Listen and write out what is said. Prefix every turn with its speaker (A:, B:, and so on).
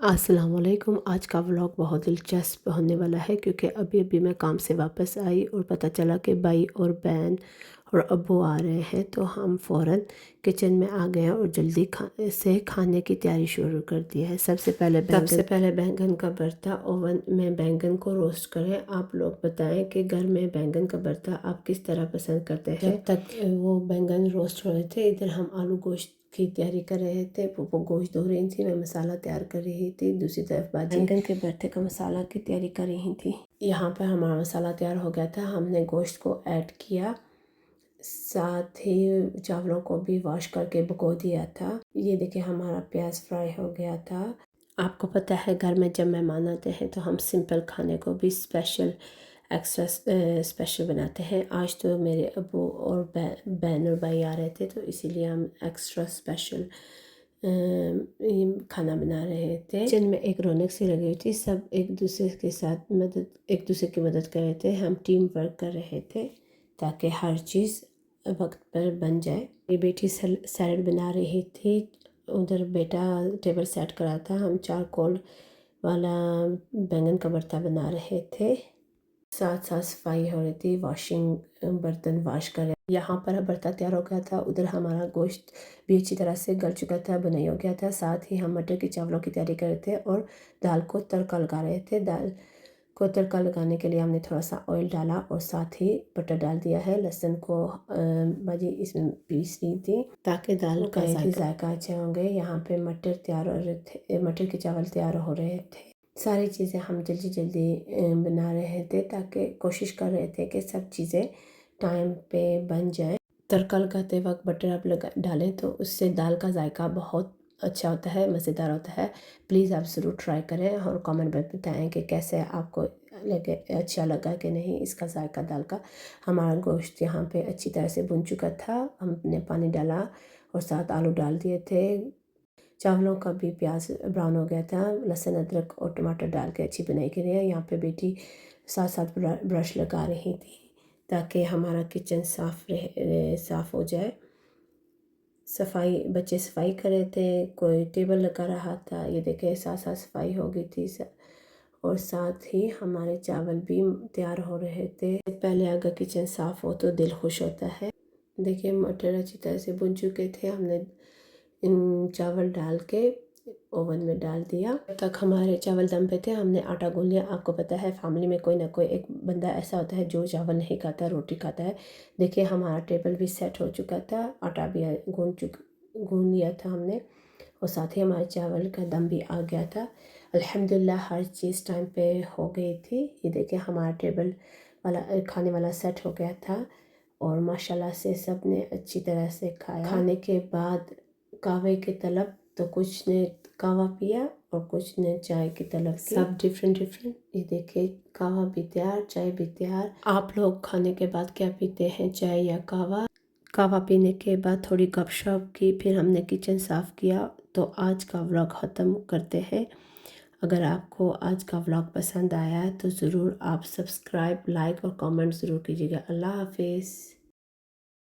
A: अस्सलाम वालेकुम। आज का व्लॉग बहुत दिलचस्प होने वाला है क्योंकि अभी अभी मैं काम से वापस आई और पता चला कि भाई और बहन और अब्बू आ रहे हैं, तो हम फ़ौरन किचन में आ गए हैं और जल्दी से खाने की तैयारी शुरू कर दी है। सबसे पहले बैंगन का भरता ओवन में बैंगन को रोस्ट करें। आप लोग बताएं कि घर में बैंगन का भरता आप किस तरह पसंद करते हैं। जब तक वो बैंगन रोस्ट हो रहे थे, इधर हम आलू गोश्त की तैयारी कर रहे थे। वो गोश्त धो रही थी, मैं मसाला तैयार कर रही थी। दूसरी तरफ बाजी बैंगन के भरते का मसाला की तैयारी कर रही थी। यहाँ पर हमारा मसाला तैयार हो गया था। हमने गोश्त को ऐड किया, साथ ही चावलों को भी वॉश करके भिगो दिया था। ये देखिए हमारा प्याज फ्राई हो गया था। आपको पता है घर में जब मेहमान आते हैं तो हम सिंपल खाने को भी एक्स्ट्रा स्पेशल बनाते हैं। आज तो मेरे अब्बू और बहन और भाई आ रहे थे, तो इसीलिए हम एक्स्ट्रा स्पेशल खाना बना रहे थे। किचन में एक रौनक सी लगी हुई थी। सब एक दूसरे की मदद कर रहे थे। हम टीम वर्क कर रहे थे ताकि हर चीज़ वक्त पर बन जाए। ये बेटी सैलड बना रही थी, उधर बेटा टेबल सेट करा था। हम चारकोल वाला बैंगन का भरता बना रहे थे, साथ साथ सफाई हो रही थी, बर्तन वॉश कर रहे। यहाँ पर भरता तैयार हो गया था। उधर हमारा गोश्त भी अच्छी तरह से गल चुका था, बुनाई हो गया था। साथ ही हम मटर के चावलों की तैयारी कर रहे थे और दाल को तड़का लगा रहे थे। दाल को तड़का लगाने के लिए हमने थोड़ा सा ऑयल डाला और साथ ही बटर डाल दिया है। लहसुन को भाजी इसमें पीस ली थी ताकि दाल का जायका अच्छे होंगे। यहाँ पे मटर तैयार हो रहे थे, मटर के चावल तैयार हो रहे थे। सारी चीज़ें हम जल्दी जल्दी बना रहे थे ताकि कोशिश कर रहे थे कि सब चीज़ें टाइम पे बन जाए। तड़का लगाते वक्त बटर आप डालें तो उससे दाल का जायका बहुत अच्छा होता है, मज़ेदार होता है। प्लीज़ आप ज़रूर ट्राई करें और कमेंट में बताएं कि कैसे आपको लगे, अच्छा लगा कि नहीं इसका जायका दाल का। हमारा गोश्त यहाँ पे अच्छी तरह से भुन चुका था। हमने पानी डाला और साथ आलू डाल दिए थे। चावलों का भी प्याज ब्राउन हो गया था। लहसुन अदरक और टमाटर डाल के अच्छी बनाई के लिए यहाँ पे बेटी साथ साथ ब्रश लगा रही थी ताकि हमारा किचन साफ़ हो जाए। बच्चे सफाई कर रहे थे, कोई टेबल लगा रहा था। ये देखे साथ साथ सफाई हो गई थी और साथ ही हमारे चावल भी तैयार हो रहे थे। पहले अगर किचन साफ़ हो तो दिल खुश होता है। देखिए मटर अच्छी तरह से भुन चुके थे। हमने इन चावल डाल के ओवन में डाल दिया। जब तक हमारे चावल दम पे थे हमने आटा गूंद लिया। आपको पता है फैमिली में कोई ना कोई एक बंदा ऐसा होता है जो चावल नहीं खाता, रोटी खाता है। देखिए हमारा टेबल भी सेट हो चुका था, आटा भी गूंद लिया था हमने और साथ ही हमारे चावल का दम भी आ गया था। अल्हम्दुलिल्लाह हर चीज़ टाइम पे हो गई थी। ये देखिए हमारा टेबल वाला खाने वाला सेट हो गया था और माशाल्लाह से सब ने अच्छी तरह से खाया। खाने के बाद कहवे की तलब, तो कुछ ने कहवा पिया और कुछ ने चाय की तलब की। सब डिफरेंट ये देखिए कहवा भी तैयार, चाय भी तैयार। आप लोग खाने के बाद क्या पीते हैं, चाय या कहवा? कहवा पीने के बाद थोड़ी गपशप की, फिर हमने किचन साफ़ किया। तो आज का व्लॉग ख़त्म करते हैं। अगर आपको आज का व्लॉग पसंद आया तो ज़रूर आप सब्सक्राइब, लाइक और कमेंट ज़रूर कीजिएगा। अल्लाह हाफिज़।